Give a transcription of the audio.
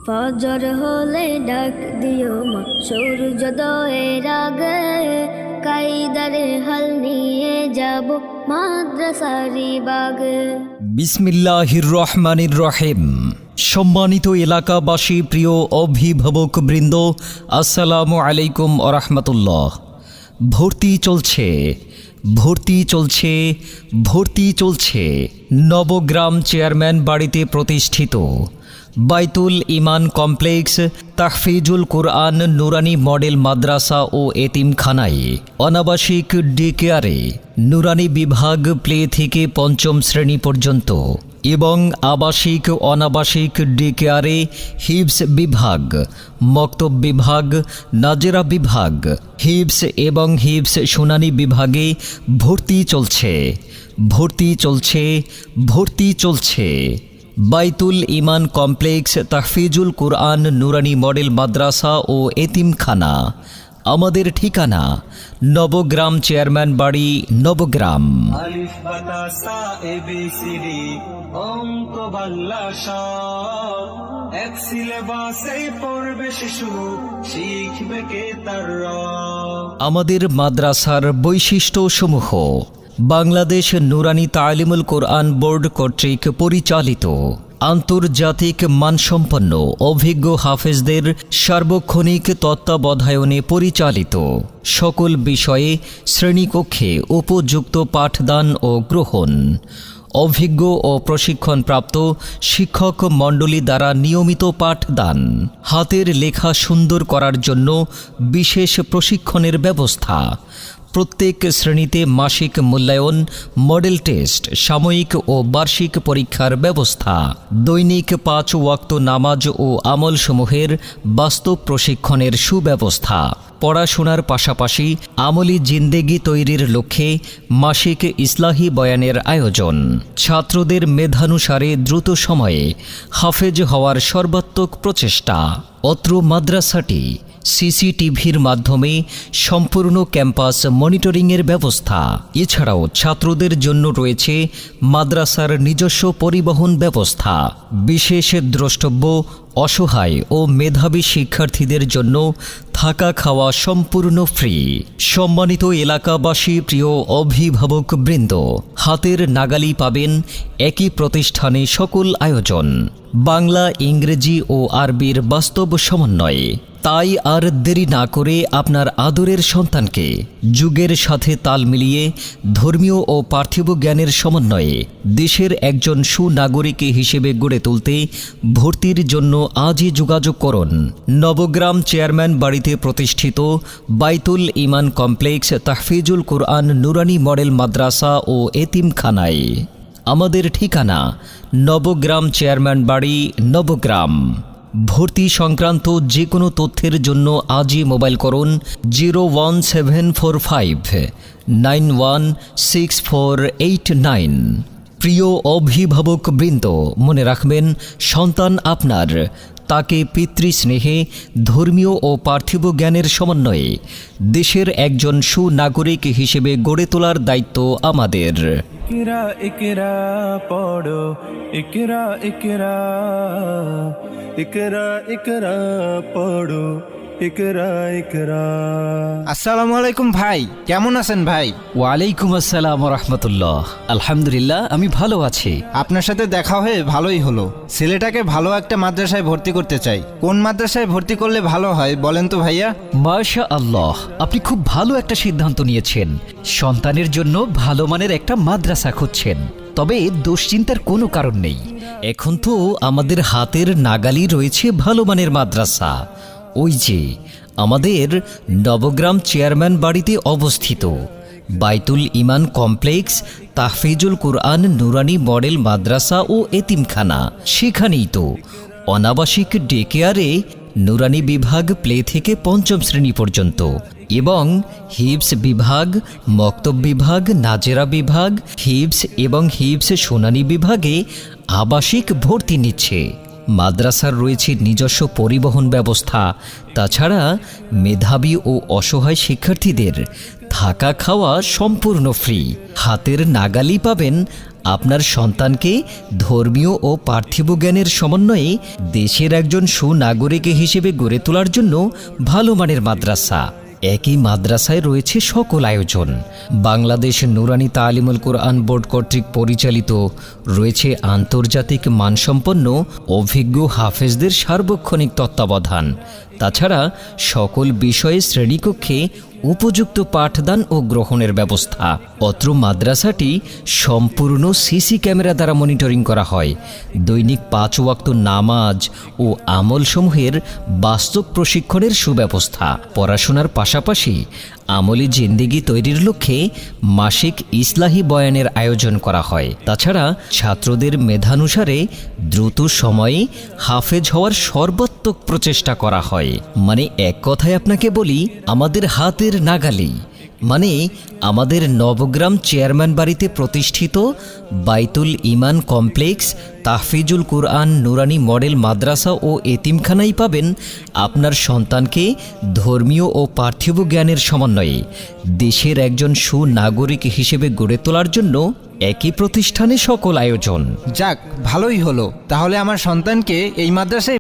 ফজর হলে ডাক দিও মা সূর্যোদয়ের আগে, কাইদারে হাল নিয়ে যাব মাদ্রাসারি বাগে। বিসমিল্লাহির রহমানির রহিম। সম্মানিত এলাকাবাসী, প্রিয় অভিভাবক বৃন্দ, আসসালামু আলাইকুম ওয়া রাহমাতুল্লাহ। ভর্তি চলছে, ভর্তি চলছে, ভর্তি চলছে নবগ্রাম চেয়ারম্যান বাড়িতে প্রতিষ্ঠিত বাইতুল ইমান কমপ্লেক্স তাহফিজুল কুরআন নুরানি মডেল মাদ্রাসা ও এতিমখানায় অনাবাসিক ডে কেয়ারে নুরানি বিভাগ প্লে থেকে পঞ্চম শ্রেণী পর্যন্ত এবং আবাসিক অনাবাসিক ডে কেয়ারে হিফজ বিভাগ, মক্তব বিভাগ, নাজেরা বিভাগ, হিফজ এবং হিফজ শুনানি বিভাগে ভর্তি চলছে, ভর্তি চলছে, ভর্তি চলছে। বাইতুল ইমান কমপ্লেক্স তাহফিজুল কুরআন নুরানি মডেল মাদ্রাসা ও এতিমখানা। আমাদের ঠিকানা নবগ্রাম চেয়ারম্যান বাড়ি, নবগ্রাম। আলিফ বাতা সা এবিসিডি অঙ্ক বাংলা শ, এক সিলেবাসে পড়বে শিশু, শিখবে কে তার র। আমাদের মাদ্রাসার বৈশিষ্ট্যসমূহ: বাংলাদেশ নুরানি তালিমুল কোরআন বোর্ড কর্তৃক পরিচালিত, আন্তর্জাতিক মানসম্পন্ন অভিজ্ঞ হাফেজদের সার্বক্ষণিক তত্ত্বাবধায়নে পরিচালিত, সকল বিষয়ে শ্রেণীকক্ষে উপযুক্ত পাঠদান ও গ্রহণ, অভিজ্ঞ ও প্রশিক্ষণপ্রাপ্ত শিক্ষক মণ্ডলী দ্বারা নিয়মিত পাঠদান, হাতের লেখা সুন্দর করার জন্য বিশেষ প্রশিক্ষণের ব্যবস্থা, প্রত্যেক শ্রেণীতে মাসিক মূল্যায়ন, মডেল টেস্ট, সাময়িক ও বার্ষিক পরীক্ষার ব্যবস্থা, দৈনিক 5 ওয়াক্ত নামাজ ও আমলসমূহের বাস্তব প্রশিক্ষণের সুব্যবস্থা, পড়াশোনার পাশাপাশি আমলি জিন্দেগি তৈরির লক্ষ্যে মাসিক ইসলাহি বয়ানের আয়োজন, ছাত্রদের মেধানুসারে দ্রুত সময়ে হাফেজ হওয়ার সর্বাত্মক প্রচেষ্টা। অত্র মাদ্রাসাটি সিসিটিভির মাধ্যমে সম্পূর্ণ ক্যাম্পাস মনিটরিংয়ের ব্যবস্থা। এছাড়াও ছাত্রদের জন্য রয়েছে মাদ্রাসার নিজস্ব পরিবহন ব্যবস্থা। বিশেষ দ্রষ্টব্য: অসহায় ও মেধাবী শিক্ষার্থীদের জন্য থাকা খাওয়া সম্পূর্ণ ফ্রি। সম্মানিত এলাকাবাসী, প্রিয় অভিভাবক বৃন্দ, হাতের নাগালি পাবেন একই প্রতিষ্ঠানে সকল আয়োজন, বাংলা, ইংরেজি ও আরবির বাস্তব সমন্বয়ে। তাই আর দেরি না করে আপনার আদরের সন্তানকে যুগের সাথে তাল মিলিয়ে ধর্মীয় ও পার্থিব জ্ঞানের সমন্বয়ে দেশের একজন সুনাগরিক হিসেবে গড়ে তুলতে ভর্তির জন্য আজই যোগাযোগ করুন নবগ্রাম চেয়ারম্যান বাড়িতে প্রতিষ্ঠিত বাইতুল ইমান কমপ্লেক্স তাহফিজুল কুরআন নুরানি মডেল মাদ্রাসা ও এতিমখানায়। আমাদের ঠিকানা নবগ্রাম চেয়ারম্যান বাড়ি, নবগ্রাম। ভর্তি সংক্রান্ত যে কোনো তথ্যের জন্য আজই মোবাইল করুন 01745916489। প্রিয় অভিভাবক বৃন্দ, মনে রাখবেন, সন্তান আপনার, তাকে পিতৃস্নেহে, ধর্মীয় ও পার্থিব জ্ঞানের সমন্বয়ে দেশের একজন সুনাগরিক হিসেবে গড়ে তোলার দায়িত্ব আমাদের। ইকরা ইকরা পড়ো, ইকরা ইকরা, ইকরা ইকরা পড়ো, ইকরা ইকরা। আসসালামু আলাইকুম ভাই, কেমন আছেন ভাই? ওয়ালাইকুম আসসালাম রহমতুল্লাহ। আলহামদুলিল্লাহ, আমি ভালো আছি। আপনার সাথে দেখা হয়ে ভালোই হলো। ছেলেটাকে ভালো একটা মাদ্রাসায় ভর্তি করতে চাই। কোন মাদ্রাসায় ভর্তি করলে ভালো হয় বলেন তো ভাইয়া? মাশা আল্লাহ, আপনি খুব ভালো একটা সিদ্ধান্ত নিয়েছেন। সন্তানের জন্য ভালো মানের একটা মাদ্রাসা খুঁজছেন, তবে দুশ্চিন্তার কোনো কারণ নেই। এখন তো আমাদের হাতের নাগালি রয়েছে ভালো মানের মাদ্রাসা। ওই যে আমাদের নবগ্রাম চেয়ারম্যান বাড়িতে অবস্থিত বাইতুল ইমান কমপ্লেক্স তাহফিজুল কুরআন নুরানি মডেল মাদ্রাসা ও এতিমখানা, সেখানেই তো অনাবাসিক ডে কেয়ারে নুরানি বিভাগ প্লে থেকে পঞ্চম শ্রেণী পর্যন্ত এবং হিফজ বিভাগ, মক্তব বিভাগ, নাজেরা বিভাগ, হিফজ এবং হিফজ শুনানি বিভাগে আবাসিক ভর্তি নিচ্ছে। মাদ্রাসার রয়েছে নিজস্ব পরিবহন ব্যবস্থা। তাছাড়া মেধাবী ও অসহায় শিক্ষার্থীদের থাকা খাওয়া সম্পূর্ণ ফ্রি। হাতের নাগালি পাবেন আপনার সন্তানকে ধর্মীয় ও পার্থিব জ্ঞানের সমন্বয়ে দেশের একজন সুনাগরিক হিসেবে গড়ে তোলার জন্য ভালো মানের মাদ্রাসা। একই মাদ্রাসায় রয়েছে সকল আয়োজন। বাংলাদেশ নুরানি তালিমুল কোরআন বোর্ড কর্তৃক পরিচালিত রয়েছে আন্তর্জাতিক মানসম্পন্ন অভিজ্ঞ হাফেজদের সার্বক্ষণিক তত্ত্বাবধান। তাছাড়া সকল বিষয়ে শ্রেণীকক্ষে উপযুক্ত পাঠদান ও গ্রহণের ব্যবস্থা। অত্র মাদ্রাসাটি সম্পূর্ণ সিসি ক্যামেরা দ্বারা মনিটরিং করা হয়। দৈনিক 5 ওয়াক্ত নামাজ ও আমলসমূহের বাস্তব প্রশিক্ষণের সুব্যবস্থা। পড়াশোনার পাশাপাশি আমলি জিন্দেগি তৈরির লক্ষ্যে মাসিক ইসলাহি বয়ানের আয়োজন করা হয়। তাছাড়া ছাত্রদের মেধানুসারে দ্রুত সময়ে হাফেজ হওয়ার সর্বাত্মক প্রচেষ্টা করা হয়। মানে এক কথায় আপনাকে বলি, আমাদের হাতের নাগালি, মানে আমাদের নবগ্রাম চেয়ারম্যান বাড়িতে প্রতিষ্ঠিত বাইতুল ইমান কমপ্লেক্স তাহফিজুল কুরআন নুরানি মডেল মাদ্রাসা ও এতিমখানায় পাবেন আপনার সন্তানকে ধর্মীয় ও পার্থিব জ্ঞানের সমন্বয়ে দেশের একজন সুনাগরিক হিসেবে গড়ে তোলার জন্য একই প্রতিষ্ঠানে সকল আয়োজন। যাক, ভালোই হলো। তাহলে আমার সন্তানকে এই মাদ্রাসায়